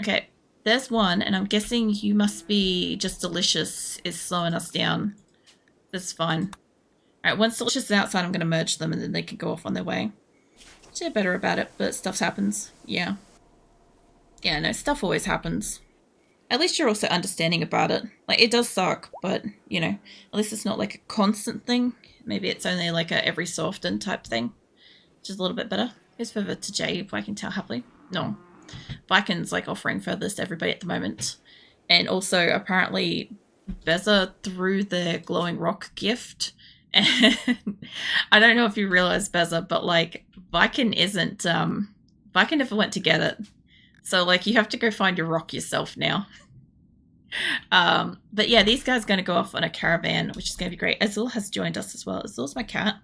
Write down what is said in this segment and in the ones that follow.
Okay, there's one, and I'm guessing you must be just Delicious is slowing us down. That's fine. Alright, once Delicious is outside, I'm going to merge them, and then they can go off on their way. They're better about it, but stuff happens. Yeah. Yeah, no, stuff always happens. At least you're also understanding about it. Like, it does suck, but, you know, at least it's not like a constant thing. Maybe it's only like a every so often type thing, which is a little bit better. Here's further to Jay, if I can tell happily. No. Viken's like offering furthers to everybody at the moment. And also, apparently, Beza threw their glowing rock gift. And I don't know if you realize, Beza, but like, Viken isn't, Viken never went to get it. So, like, you have to go find your rock yourself now. But yeah, these guys are going to go off on a caravan, which is going to be great. Azul has joined us as well. Azul's my cat.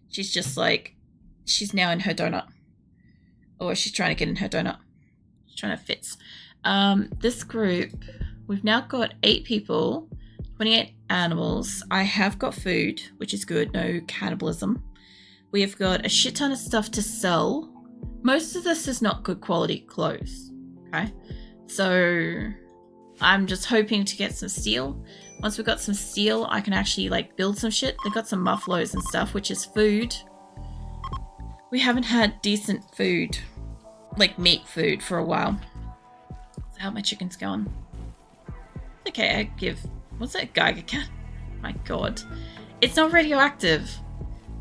She's just like, she's now in her donut. Or she's trying to get in her donut. She's trying to fit. This group, we've now got 8 people, 28 animals. I have got food, which is good. No cannibalism. We have got a shit ton of stuff to sell. Most of this is not good quality clothes, okay? So I'm just hoping to get some steel. Once we've got some steel, I can actually like build some shit. They've got some mufflos and stuff, which is food. We haven't had decent food, like meat food, for a while. So how are my chickens going? Okay, I give... What's that Geiger cat? My god. It's not radioactive.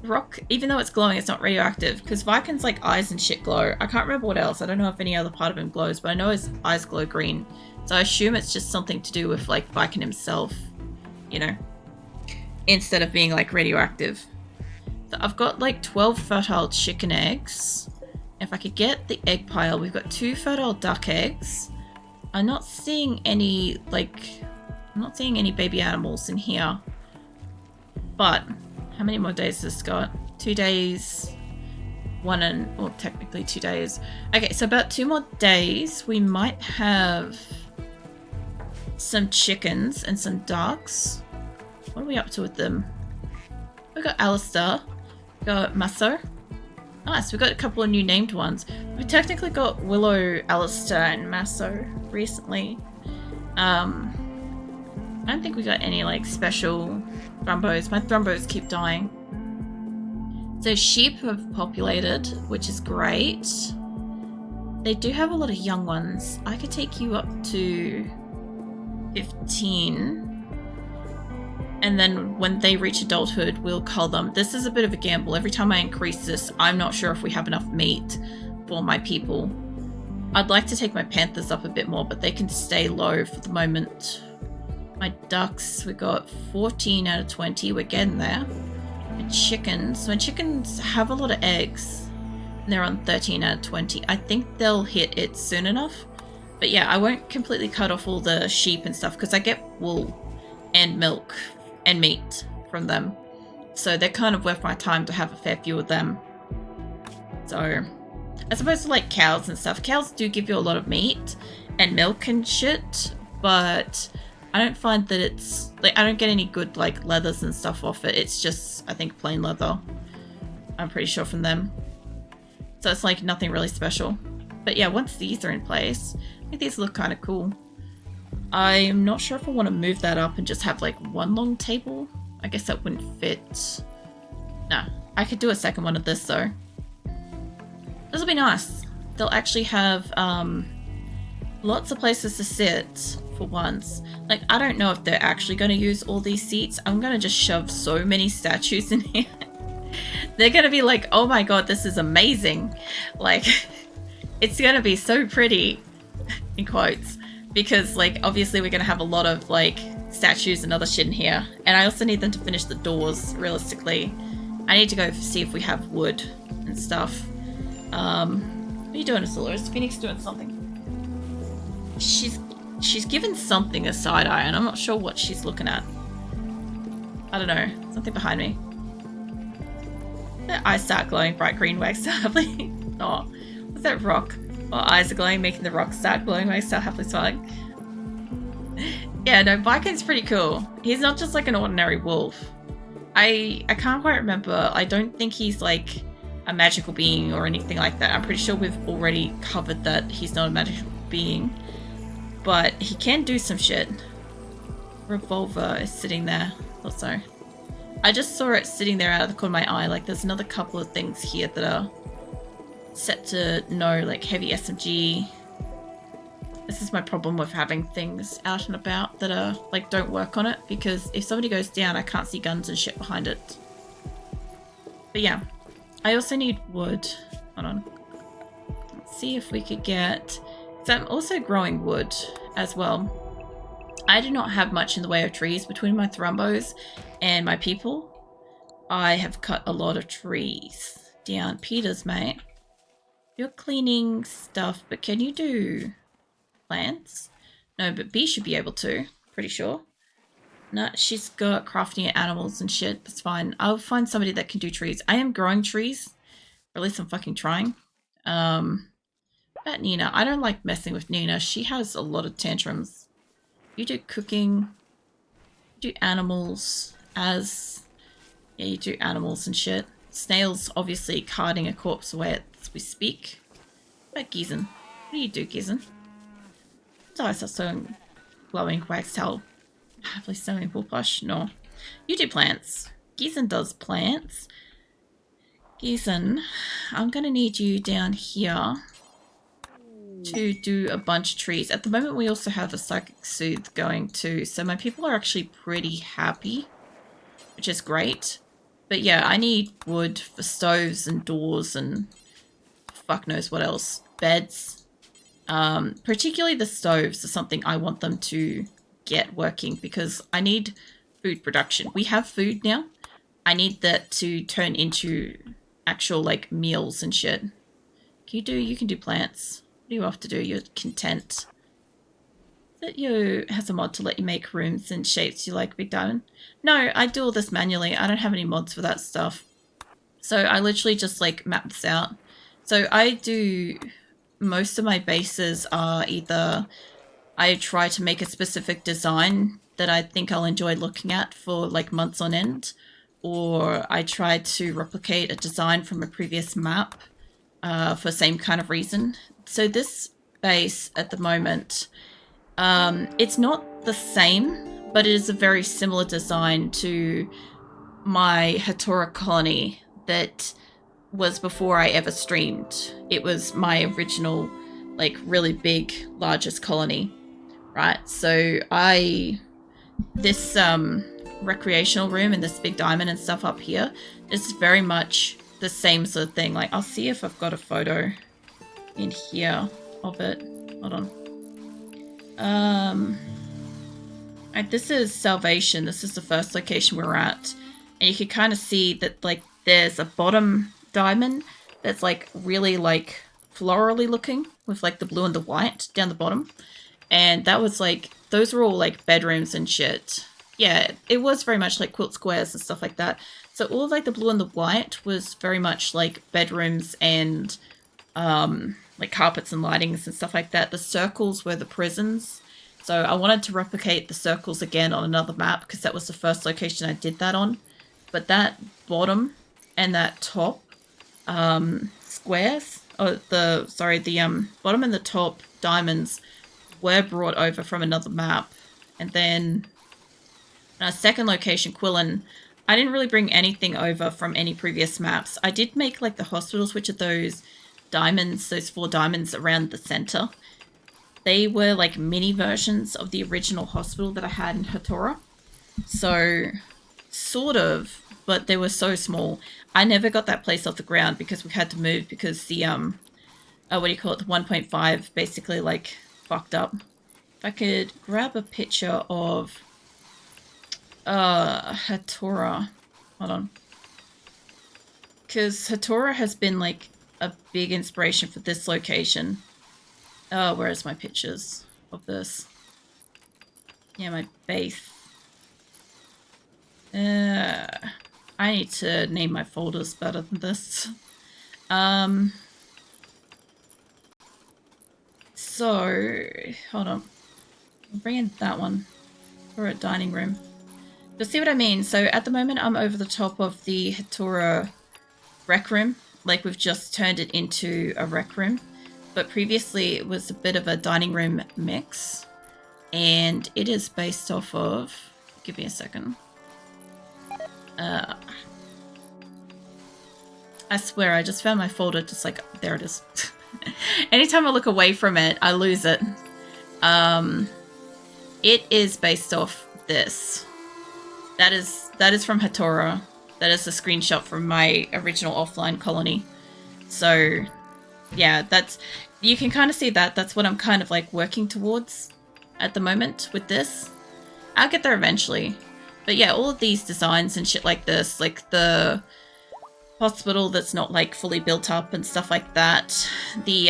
Rock, even though it's glowing, it's not radioactive, because Viken's like eyes and shit glow. I can't remember what else. I don't know if any other part of him glows, but I know his eyes glow green. So I assume it's just something to do with like Viken himself, you know, instead of being like radioactive. So I've got like 12 fertile chicken eggs. If I could get the egg pile, we've got 2 fertile duck eggs. I'm not seeing any baby animals in here, but how many more days has this got? 2 days, well, technically 2 days. Okay, so about 2 more days, we might have some chickens and some ducks. What are we up to with them? We've got Alistair, we've got Maso. Nice, we've got a couple of new named ones. We technically got Willow, Alistair, and Maso recently. I don't think we got any like special Thrumbos. My Thrumbos keep dying. So sheep have populated, which is great. They do have a lot of young ones. I could take you up to 15. And then when they reach adulthood, we'll cull them. This is a bit of a gamble. Every time I increase this, I'm not sure if we have enough meat for my people. I'd like to take my panthers up a bit more, but they can stay low for the moment. My ducks, we got 14 out of 20. We're getting there. My chickens have a lot of eggs, and they're on 13 out of 20. I think they'll hit it soon enough. But yeah, I won't completely cut off all the sheep and stuff, because I get wool and milk and meat from them. So they're kind of worth my time to have a fair few of them. So, as opposed to like cows and stuff. Cows do give you a lot of meat and milk and shit, but I don't find that it's like, I don't get any good like leathers and stuff off it. It's just, I think, plain leather. I'm pretty sure from them. So it's like nothing really special. But yeah, once these are in place, I think these look kind of cool. I'm not sure if I want to move that up and just have like one long table. I guess that wouldn't fit. Nah, I could do a second one of this though. This will be nice. They'll actually have lots of places to sit for once. Like, I don't know if they're actually going to use all these seats. I'm going to just shove so many statues in here. They're going to be like, oh my god, this is amazing. Like, it's going to be so pretty, in quotes. Because, like, obviously we're going to have a lot of, like, statues and other shit in here. And I also need them to finish the doors, realistically. I need to go see if we have wood and stuff. What are you doing, Asora? Is Phoenix doing something? She's given something a side eye, and I'm not sure what she's looking at. I don't know. Something behind me. Their eyes start glowing bright green, wax happily. Oh, what's that rock? Well, eyes are glowing, making the rock start glowing, wax start happily smiling. Yeah, no, Viken's pretty cool. He's not just like an ordinary wolf. I can't quite remember. I don't think he's like a magical being or anything like that. I'm pretty sure we've already covered that he's not a being. But he can do some shit. Revolver is sitting there. Also, I just saw it sitting there out of the corner of my eye. Like, there's another couple of things here that are set to no, like heavy SMG. This is my problem with having things out and about that are like don't work on it, because if somebody goes down, I can't see guns and shit behind it. But yeah, I also need wood. Hold on. Let's see if we could get. So I'm also growing wood as well. I do not have much in the way of trees between my thrumbos and my people. I have cut a lot of trees down. Peters, mate. You're cleaning stuff, but can you do plants? No, but B should be able to. Pretty sure. No, she's got crafting animals and shit. That's fine. I'll find somebody that can do trees. I am growing trees. Or at least I'm fucking trying. But Nina, I don't like messing with Nina. She has a lot of tantrums. You do cooking. You do animals. Yeah, you do animals and shit. Snail's obviously carting a corpse away as we speak. What about Gizen? What do you do, Gizen? I saw sewing, glowing wax towel. Happily sewing wool plush. No. You do plants. Gizen does plants. Gizen, I'm going to need you down here to do a bunch of trees. At the moment, we also have a psychic soothe going too. So my people are actually pretty happy, which is great. But yeah, I need wood for stoves and doors and fuck knows what else. Beds. Particularly the stoves are something I want them to get working, because I need food production. We have food now. I need that to turn into actual like meals and shit. You can do plants. What do you have to do? You're content. That you has a mod to let you make rooms and shapes you like, Big Diamond? No, I do all this manually. I don't have any mods for that stuff. So I literally just like map this out. So I do, most of my bases are either I try to make a specific design that I think I'll enjoy looking at for like months on end, or I try to replicate a design from a previous map for same kind of reason. So this base at the moment, it's not the same, but it is a very similar design to my Hatora colony that was before I ever streamed. It was my original, like, really big, largest colony, right? So this recreational room and this big diamond and stuff up here is very much the same sort of thing. Like, I'll see if I've got a photo in here of it. Hold on. This is Salvation. This is the first location we're at. And you can kind of see that, like, there's a bottom diamond that's, like, really, like, florally looking with, like, the blue and the white down the bottom. And that was, like, those were all, like, bedrooms and shit. Yeah, it was very much, like, quilt squares and stuff like that. So all of, like, the blue and the white was very much, like, bedrooms and, like, carpets and lightings and stuff like that. The circles were the prisons. So I wanted to replicate the circles again on another map, because that was the first location I did that on. But that bottom and that top squares, bottom and the top diamonds were brought over from another map. And then a second location, Quillen, I didn't really bring anything over from any previous maps. I did make, like, the hospitals, which are those diamonds, those 4 diamonds around the center. They were, like, mini versions of the original hospital that I had in Hatora. So, sort of, but they were so small. I never got that place off the ground because we had to move, because the, the 1.5 basically, like, fucked up. If I could grab a picture of Hatora. Hold on. Because Hatora has been, like, a big inspiration for this location. Oh, where's my pictures of this? Yeah, my base. I need to name my folders better than this. So, hold on. I'll bring in that one for a dining room. You'll see what I mean. So at the moment, I'm over the top of the Hatora rec room. Like, we've just turned it into a rec room. but previously it was a bit of a dining room mix, and it is based off of, give me a second. I swear I just found my folder, just like, there it is. Anytime I look away from it, I lose it. It is based off this. That is from Asora. That is a screenshot from my original offline colony. So, yeah, you can kind of see that. That's what I'm kind of like working towards at the moment with this. I'll get there eventually. But yeah, all of these designs and shit like this, like the hospital that's not like fully built up and stuff like that, the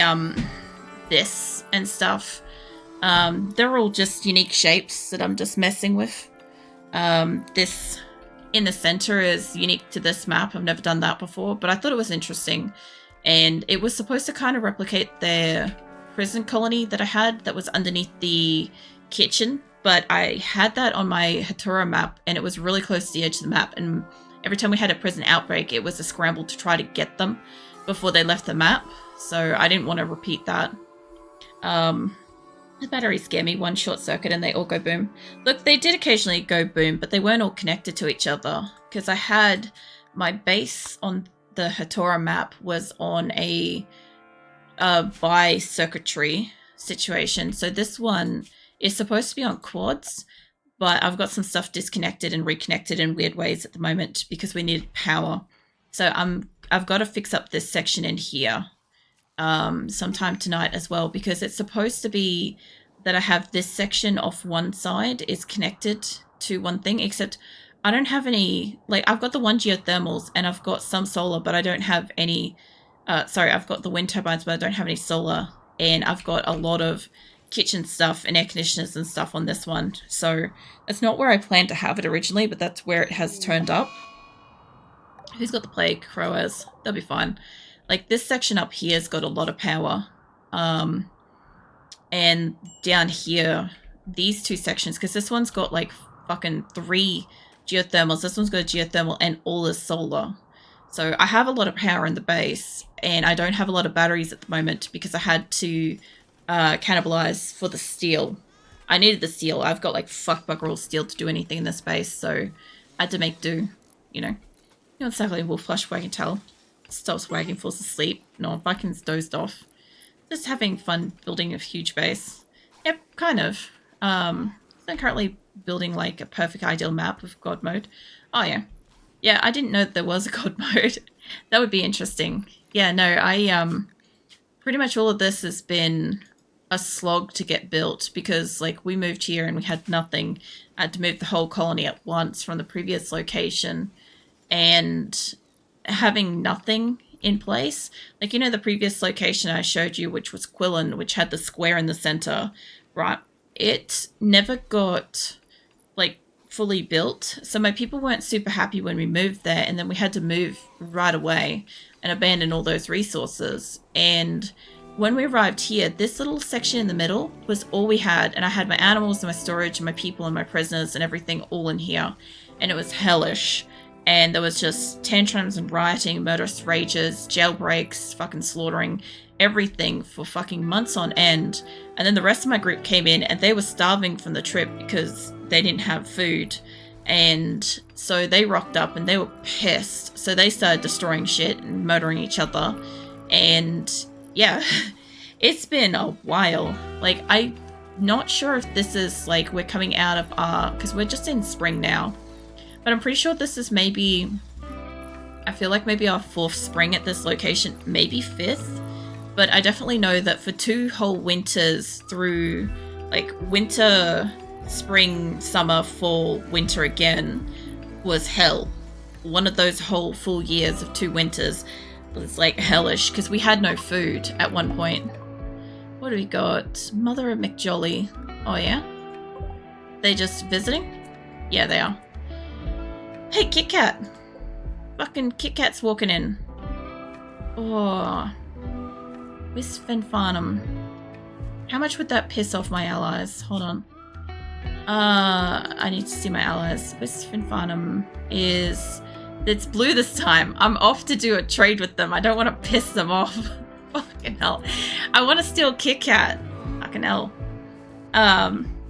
this and stuff, they're all just unique shapes that I'm just messing with. This in the center is unique to this map. I've never done that before, but I thought it was interesting, and it was supposed to kind of replicate their prison colony that I had that was underneath the kitchen, but I had that on my Asora map and it was really close to the edge of the map, and every time we had a prison outbreak, it was a scramble to try to get them before they left the map. So I didn't want to repeat that. The batteries scare me. One short circuit and they all go boom. Look, they did occasionally go boom, but they weren't all connected to each other because I had my base on the Asora map was on a bi-circuitry situation. So this one is supposed to be on quads, but I've got some stuff disconnected and reconnected in weird ways at the moment because we need power. So I've got to fix up this section in here sometime tonight as well, because it's supposed to be that I have this section off one side is connected to one thing, except I don't have any, like I've got the 1 geothermals and I've got some solar, but I don't have any, I've got the wind turbines, but I don't have any solar, and I've got a lot of kitchen stuff and air conditioners and stuff on this one. So it's not where I planned to have it originally, but that's where it has turned up. Who's got the plague? Crowers. They'll be fine. Like this section up here has got a lot of power. And down here, these two sections, because this one's got like fucking 3 geothermals. This one's got a geothermal and all is solar. So I have a lot of power in the base, and I don't have a lot of batteries at the moment because I had to cannibalize for the steel. I needed the steel. I've got like fuck bugger all steel to do anything in this base, so I had to make do, you know. You know exactly wolf flush wagging tail. Stops wagging, falls asleep. No, Vikings dozed off. Just having fun building a huge base. Yep, kind of. I'm currently building like a perfect ideal map with God mode. Oh yeah. Yeah, I didn't know that there was a God mode. That would be interesting. Yeah, no, I pretty much all of this has been a slog to get built because like we moved here and we had nothing. I had to move the whole colony at once from the previous location, and having nothing in place, like, you know, the previous location I showed you, which was Quillen, which had the square in the center, right? It never got like fully built, so my people weren't super happy when we moved there, and then we had to move right away and abandon all those resources. And when we arrived here, this little section in the middle was all we had, and I had my animals and my storage and my people and my prisoners and everything all in here, and it was hellish. And there was just tantrums and rioting, murderous rages, jailbreaks, fucking slaughtering, everything for fucking months on end. And then the rest of my group came in and they were starving from the trip because they didn't have food. And so they rocked up and they were pissed. So they started destroying shit and murdering each other. And yeah, it's been a while. Like, I'm not sure if this is like we're coming out of our, because we're just in spring now. But I'm pretty sure this is maybe, I feel like maybe our 4th spring at this location, maybe 5th. But I definitely know that for 2 whole winters through like winter, spring, summer, fall, winter again was hell. One of those whole full years of 2 winters was like hellish because we had no food at one point. What do we got? Mother of McJolly. Oh yeah? They just visiting? Yeah, they are. Hey, Kit Kat! Fucking Kit Kat's walking in. Oh. Where's Fenfarnham? How much would that piss off my allies? Hold on. I need to see my allies. Where's Fenfarnham is... It's blue this time. I'm off to do a trade with them. I don't want to piss them off. Fucking hell. I want to steal Kit Kat. Fucking hell.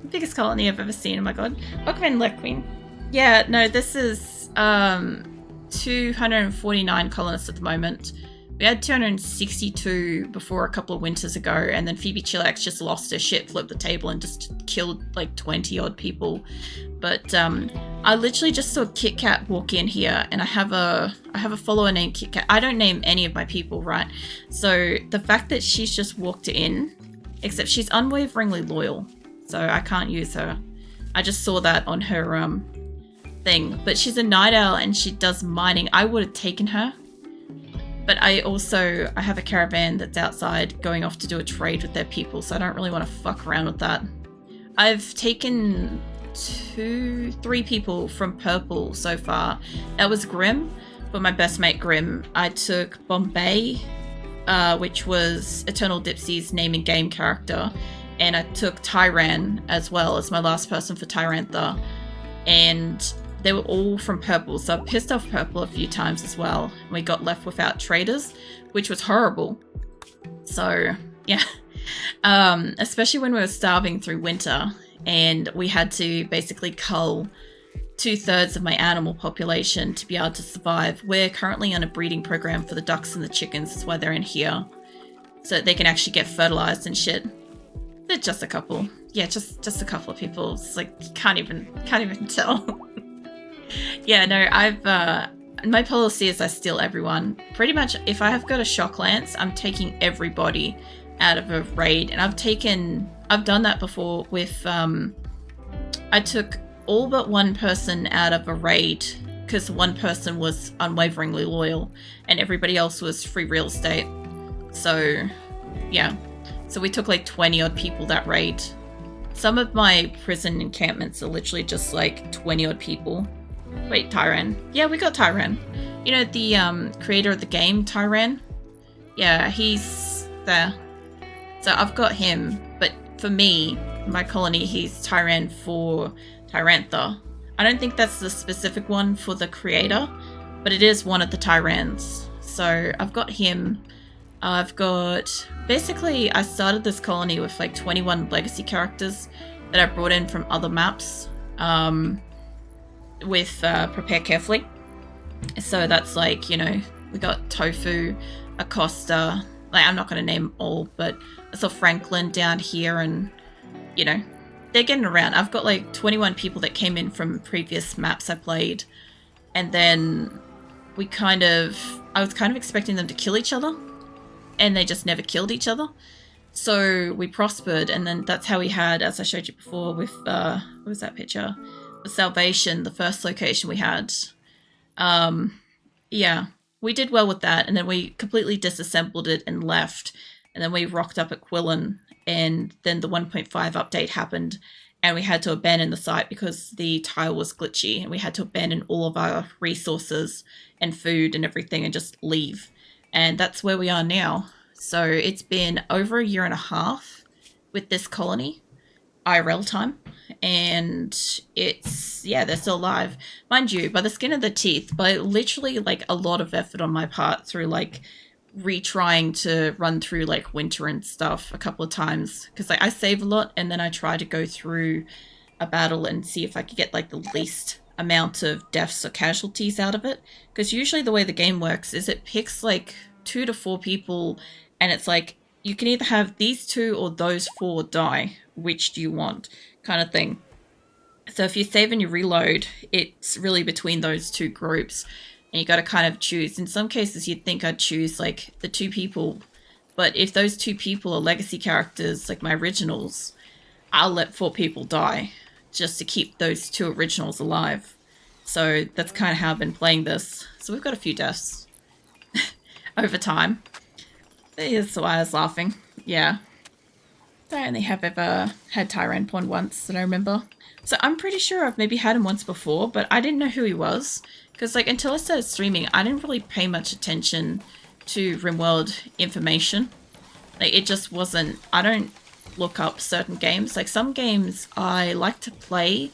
Biggest colony I've ever seen. Oh my god. Welcome in, Queen. Yeah, no, this is 249 colonists at the moment. We had 262 before a couple of winters ago, and then Phoebe Chillax just lost her shit, flipped the table, and just killed like 20 odd people. But I literally just saw Kit Kat walk in here, and I have a follower named Kit Kat. I don't name any of my people, right? So the fact that she's just walked in, except she's unwaveringly loyal, so I can't use her. I just saw that on her thing. But she's a night owl and she does mining. I would have taken her. But I have a caravan that's outside going off to do a trade with their people, so I don't really want to fuck around with that. I've taken 3 people from purple so far. That was Grim, for my best mate Grim. I took Bombay, which was Eternal Dipsy's name and game character, and I took Tyran as well as my last person for Tyrantha, and they were all from purple, so I pissed off purple a few times as well. We got left without traders, which was horrible. So, yeah. Especially when we were starving through winter, and we had to basically cull 2/3 of my animal population to be able to survive. We're currently on a breeding program for the ducks and the chickens, that's why they're in here. So that they can actually get fertilized and shit. They're just a couple. Yeah, just a couple of people. It's like, you can't even tell. Yeah, no, my policy is I steal everyone. Pretty much, if I have got a shock lance, I'm taking everybody out of a raid. And I've done that before with, I took all but one person out of a raid because one person was unwaveringly loyal and everybody else was free real estate. So, yeah. So we took like 20 odd people that raid. Some of my prison encampments are literally just like 20 odd people. Wait, Tyran. Yeah, we got Tyran. You know, the creator of the game, Tyran? Yeah, he's there. So I've got him, but for me, my colony, he's Tyran for Tyrantha. I don't think that's the specific one for the creator, but it is one of the Tyrans. So I've got him. I've got... Basically, I started this colony with like 21 legacy characters that I brought in from other maps. With Prepare Carefully. So that's like, you know, we got Tofu, Acosta, like I'm not going to name all, but I saw Franklin down here and, you know, they're getting around. I've got like 21 people that came in from previous maps I played, and then I was kind of expecting them to kill each other, and they just never killed each other. So we prospered, and then that's how we had, as I showed you before with, what was that picture? Salvation, the first location we had. Yeah, we did well with that, and then we completely disassembled it and left, and then we rocked up at Quillen, and then the 1.5 update happened, and we had to abandon the site because the tile was glitchy, and we had to abandon all of our resources and food and everything and just leave. And that's where we are now. So it's been over 1.5 years with this colony, IRL time, and it's, yeah, they're still alive. Mind you, by the skin of their teeth, by literally like a lot of effort on my part through like retrying to run through like winter and stuff a couple of times, because like I save a lot and then I try to go through a battle and see if I could get like the least amount of deaths or casualties out of it, because usually the way the game works is it picks like 2 to 4 people and it's like you can either have these 2 or those 4 die, which do you want, kind of thing. So if you save and you reload, it's really between those 2 groups, and you got to kind of choose. In some cases you'd think I'd choose like the 2 people, but if those 2 people are legacy characters like my originals, I'll let 4 people die just to keep those 2 originals alive. So that's kind of how I've been playing this. So we've got a few deaths over time. That's why I was laughing. Yeah. I only have ever had Tyran pawn once that I remember. So I'm pretty sure I've maybe had him once before, but I didn't know who he was. Because like until I started streaming, I didn't really pay much attention to RimWorld information. Like it just wasn't, I don't look up certain games. Like some games I like to play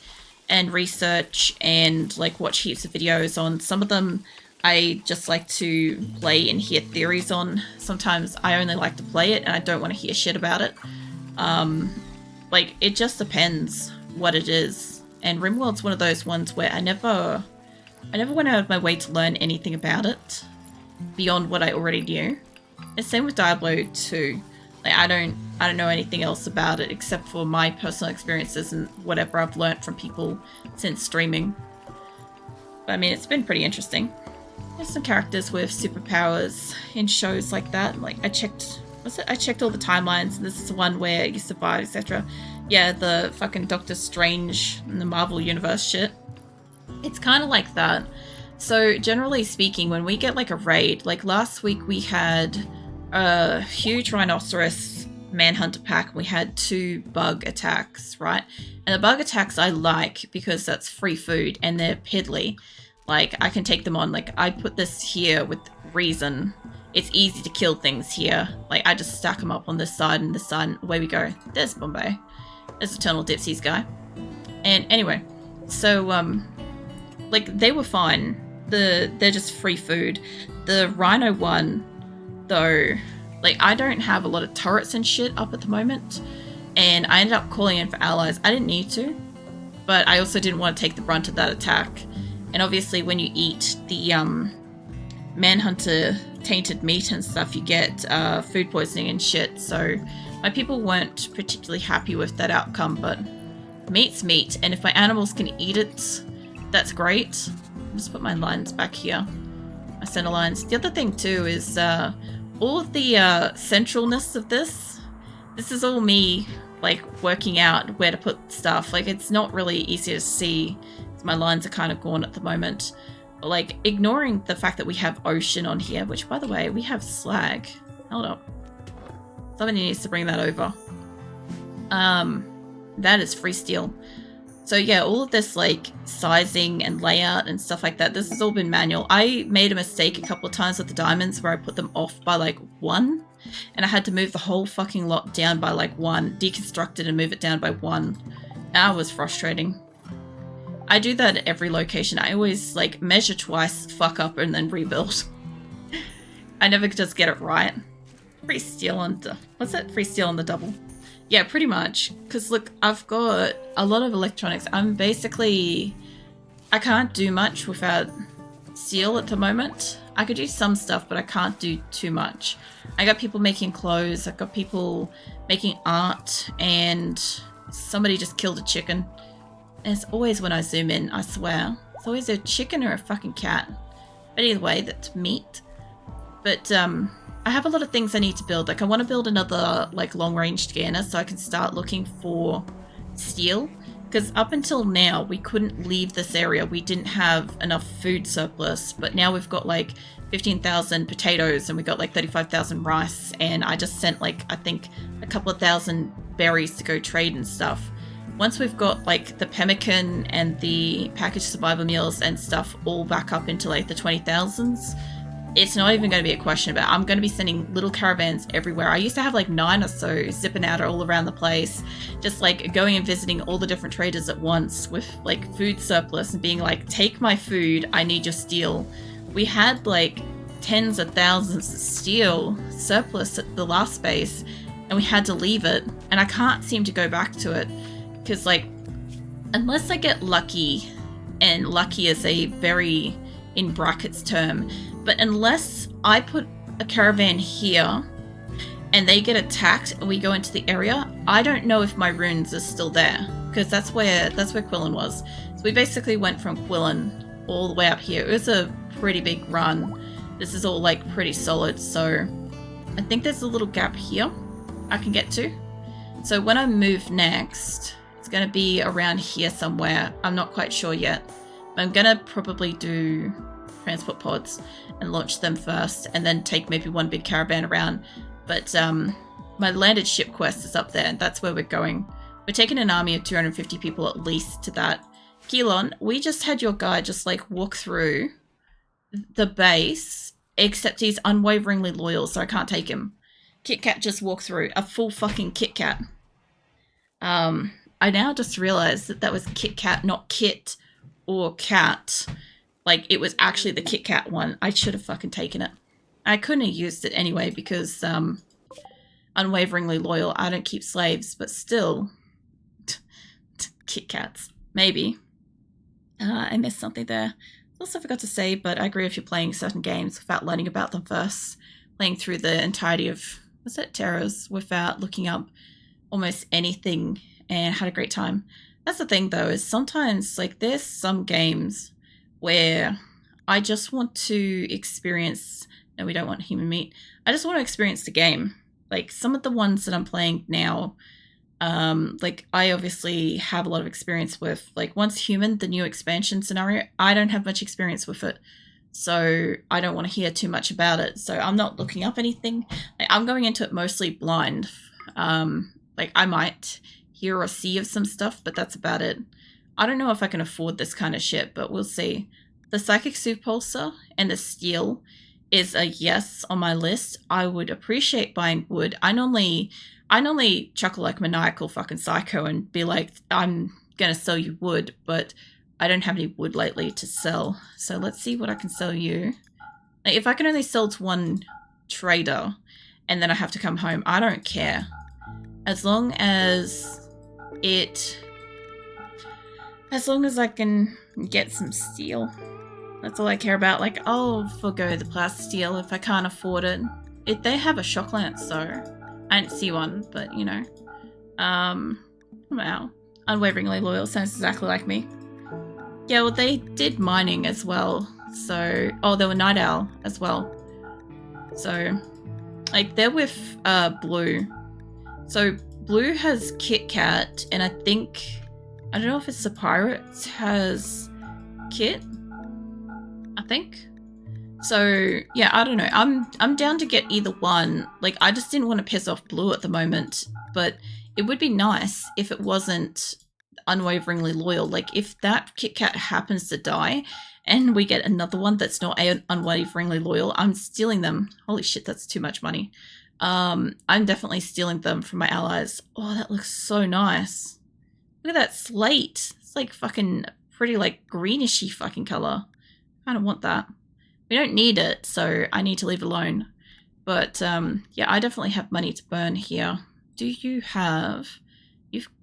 and research and like watch heaps of videos on. Some of them I just like to play and hear theories on. Sometimes I only like to play it and I don't want to hear shit about it. Like, it just depends what it is. And RimWorld's one of those ones where I never went out of my way to learn anything about it beyond what I already knew. And same with Diablo 2. Like, I don't know anything else about it except for my personal experiences and whatever I've learned from people since streaming. But I mean, it's been pretty interesting. There's some characters with superpowers in shows like that. Like, I checked all the timelines, and this is the one where you survive, etc. Yeah, the fucking Doctor Strange in the Marvel Universe shit. It's kind of like that. So, generally speaking, when we get like a raid, like last week we had a huge rhinoceros manhunter pack. We had 2 bug attacks, right? And the bug attacks I like because that's free food and they're piddly. Like, I can take them on. Like, I put this here with reason. It's easy to kill things here. Like, I just stack them up on this side and this side, and away we go. There's Bombay. There's Eternal Dipsies guy. And anyway, so, like, they were fine. They're just free food. The rhino one, though, like, I don't have a lot of turrets and shit up at the moment, and I ended up calling in for allies. I didn't need to, but I also didn't want to take the brunt of that attack. And obviously when you eat the manhunter tainted meat and stuff, you get food poisoning and shit. So my people weren't particularly happy with that outcome, but meat's meat, and if my animals can eat it, that's great. I'll just put my lines back here, my center lines. The other thing too is all of the centralness of this is all me, like, working out where to put stuff. Like, it's not really easy to see. My lines are kind of gone at the moment. But, like, ignoring the fact that we have ocean on here, which, by the way, we have slag. Hold up. Somebody needs to bring that over. That is free steel. So yeah, all of this, like, sizing and layout and stuff like that, this has all been manual. I made a mistake a couple of times with the diamonds where I put them off by, like, 1. And I had to move the whole fucking lot down by, like, 1. Deconstruct it and move it down by 1. That was frustrating. I do that at every location. I always, like, measure twice, fuck up, and then rebuild. I never just get it right. Free steel on the... What's that? Free steel on the double. Yeah, pretty much. Because, look, I've got a lot of electronics. I'm basically... I can't do much without steel at the moment. I could do some stuff, but I can't do too much. I got people making clothes. I've got people making art. And somebody just killed a chicken. And it's always when I zoom in, I swear. It's always a chicken or a fucking cat. But either way, that's meat. But, I have a lot of things I need to build. Like, I want to build another, like, long-range scanner so I can start looking for steel. Because up until now, we couldn't leave this area. We didn't have enough food surplus. But now we've got, like, 15,000 potatoes and we got, like, 35,000 rice. And I just sent, like, I think a couple of thousand berries to go trade and stuff. Once we've got, like, the pemmican and the packaged survival meals and stuff all back up into, like, the 20,000s, it's not even going to be a question about it. I'm going to be sending little caravans everywhere. I used to have, like, 9 or so zipping out all around the place, just, like, going and visiting all the different traders at once with, like, food surplus and being like, take my food, I need your steel. We had, like, tens of thousands of steel surplus at the last space, and we had to leave it, and I can't seem to go back to it. Because, like, unless I get lucky, and lucky is a very, in brackets term, but unless I put a caravan here and they get attacked and we go into the area, I don't know if my runes are still there. Because that's where Quillen was. So we basically went from Quillen all the way up here. It was a pretty big run. This is all, like, pretty solid, so I think there's a little gap here I can get to. So when I move next... It's going to be around here somewhere. I'm not quite sure yet. But I'm going to probably do transport pods and launch them first and then take maybe one big caravan around. But my landed ship quest is up there and that's where we're going. We're taking an army of 250 people at least to that. Keelan, we just had your guy just, like, walk through the base, except he's unwaveringly loyal, so I can't take him. Kit Kat just walked through. A full fucking Kit Kat. I now just realized that that was Kit Kat, not Kit or Cat. like it was actually the Kit Kat one, I should have fucking taken it. I couldn't have used it anyway because unwaveringly loyal. I don't keep slaves, but still, Kit Kats. Maybe. I missed something there. Also forgot to say, but I agree if you're playing certain games without learning about them first, playing through the entirety of, what's it, Terrors, without looking up almost anything, and had a great time. That's the thing though, is sometimes, like, there's some games where I just want to experience, no, we don't want human meat. I just want to experience the game. Like, some of the ones that I'm playing now, like, I obviously have a lot of experience with, like, Once Human, the new expansion scenario. I don't have much experience with it, so I don't want to hear too much about it. So I'm not looking up anything. Like, I'm going into it mostly blind. Like, I might hear or see of some stuff, but that's about it. I don't know if I can afford this kind of shit, but we'll see. The Psychic Supulsor and the Steel is a yes on my list. I would appreciate buying wood. I normally chuckle like maniacal fucking psycho and be like, I'm gonna sell you wood, but I don't have any wood lately to sell. So let's see what I can sell you. Like, if I can only sell to one trader and then I have to come home, I don't care. As long as I can get some steel. That's all I care about. Like, I'll forgo the plasteel if I can't afford it. They have a shock lance though. I didn't see one, but you know. Wow. Unwaveringly loyal sounds exactly like me. Yeah, well, they did mining as well. So, oh, they were Night Owl as well. So, like, they're with Blue. So, Blue has Kit Kat, and I don't know if it's the Pirates has Kit. I think. So, yeah, I don't know. I'm down to get either one. Like, I just didn't want to piss off Blue at the moment, but it would be nice if it wasn't unwaveringly loyal. Like, if that Kit Kat happens to die and we get another one that's not unwaveringly loyal, I'm stealing them. Holy shit, that's too much money. I'm definitely stealing them from my allies. Oh, that looks so nice. Look at that slate. It's like fucking pretty, like, grenishy fucking color. I don't want that. We don't need it, so I need to leave it alone. But, yeah, I definitely have money to burn here. Do you have...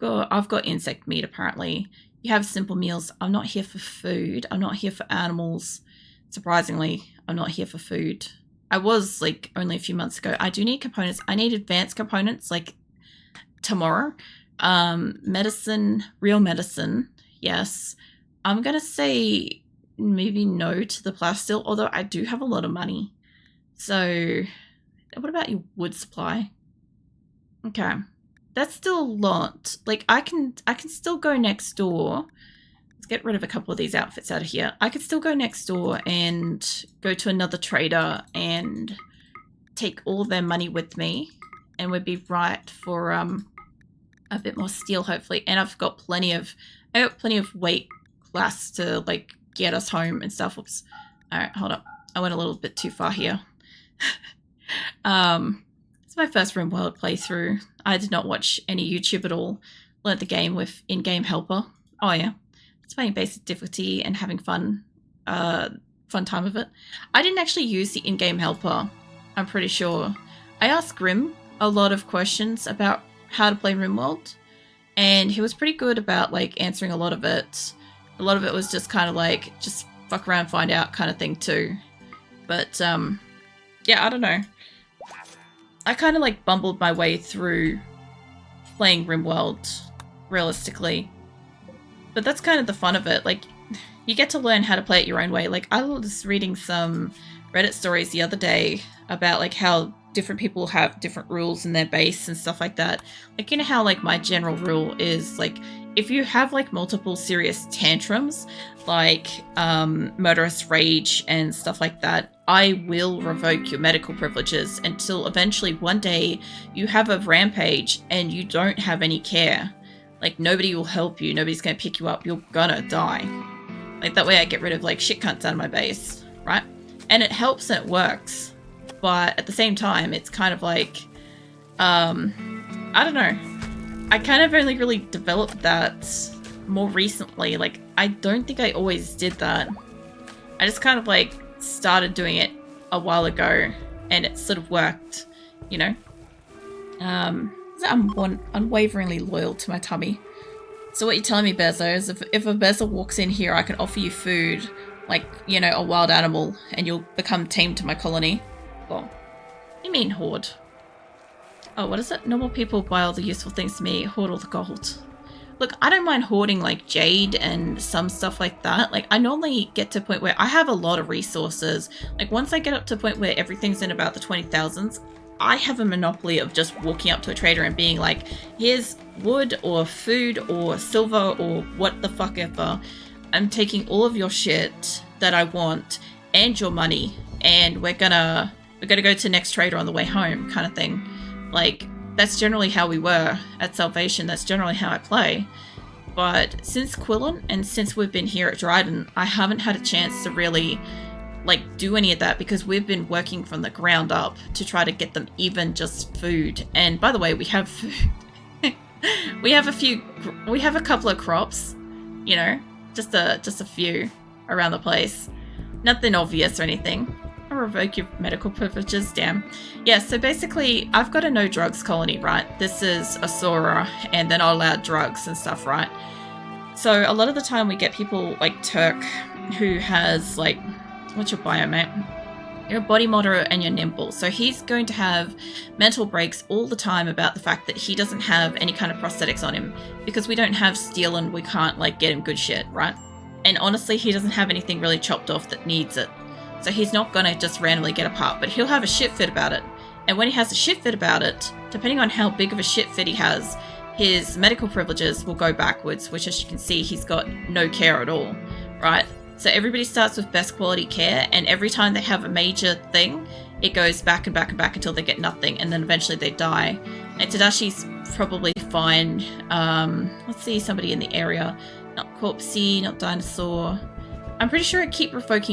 I've got insect meat, apparently. You have simple meals. I'm not here for food. I'm not here for animals. Surprisingly, I'm not here for food. I was, like, only a few months ago. I do need components. I need advanced components, like, tomorrow. Medicine, real medicine, yes. I'm gonna say... maybe no to the plasteel, although I do have a lot of money. So, what about your wood supply? Okay. That's still a lot. Like, I can still go next door. Let's get rid of a couple of these outfits out of here. I could still go next door and go to another trader and take all their money with me, and we'd be right for a bit more steel, hopefully. And I've got plenty of weight class to, like, get us home and stuff. Oops. Alright, hold up. I went a little bit too far here. It's my first RimWorld playthrough. I did not watch any YouTube at all. Learned the game with in-game helper. Oh yeah. It's playing basic difficulty and having fun time of it. I didn't actually use the in-game helper, I'm pretty sure. I asked Grim a lot of questions about how to play RimWorld, and he was pretty good about, like, answering a lot of it. A lot of it was just kind of like, just fuck around, find out kind of thing too. But, yeah, I don't know. I kind of, like, bumbled my way through playing RimWorld, realistically. But that's kind of the fun of it. Like, you get to learn how to play it your own way. Like, I was reading some Reddit stories the other day about, like, how different people have different rules in their base and stuff like that. Like, you know how, like, my general rule is, like, if you have, like, multiple serious tantrums, like murderous rage and stuff like that, I will revoke your medical privileges until eventually one day you have a rampage and you don't have any care. Like, nobody will help you. Nobody's going to pick you up. You're gonna die. Like, that way I get rid of, like, shit cunts out of my base, right? And it helps and it works. But at the same time, it's kind of like, I don't know. I kind of only really developed that more recently. Like, I don't think I always did that. I just kind of like started doing it a while ago, and it sort of worked, you know. I'm unwaveringly loyal to my tummy. So what you're telling me, Bezo, is if a Bezo walks in here, I can offer you food, like, you know, a wild animal, and you'll become tame to my colony. Well, you mean hoard? Oh, what is it? Normal people buy all the useful things to me, hoard all the gold. Look, I don't mind hoarding like jade and some stuff like that. Like, I normally get to a point where I have a lot of resources. Like, once I get up to a point where everything's in about the 20,000s, I have a monopoly of just walking up to a trader and being like, here's wood or food or silver or what the fuck ever. I'm taking all of your shit that I want and your money, and we're gonna go to the next trader on the way home, kind of thing. Like, that's generally how we were at Salvation. That's generally how I play. But since Quillen and since we've been here at Dryden, I haven't had a chance to really like do any of that, because we've been working from the ground up to try to get them even just food. And by the way, we have we have a couple of crops, you know, just a few around the place. Nothing obvious or anything. I'll revoke your medical privileges, damn. Yeah, so basically I've got a no drugs colony, right? This is Asora, and they're not allowed drugs and stuff, right? So a lot of the time we get people like Turk, who has like, what's your bio, mate? You're a body moderate and you're nimble. So he's going to have mental breaks all the time about the fact that he doesn't have any kind of prosthetics on him, because we don't have steel and we can't like get him good shit, right? And honestly, he doesn't have anything really chopped off that needs it. So he's not going to just randomly get a part, but he'll have a shit fit about it. And when he has a shit fit about it, depending on how big of a shit fit he has, his medical privileges will go backwards, which, as you can see, he's got no care at all, right? So everybody starts with best quality care, and every time they have a major thing, it goes back and back and back until they get nothing, and then eventually they die. And Tadashi's probably fine. Let's see somebody in the area. Not Corpsey, not Dinosaur. I'm pretty sure I keep revoking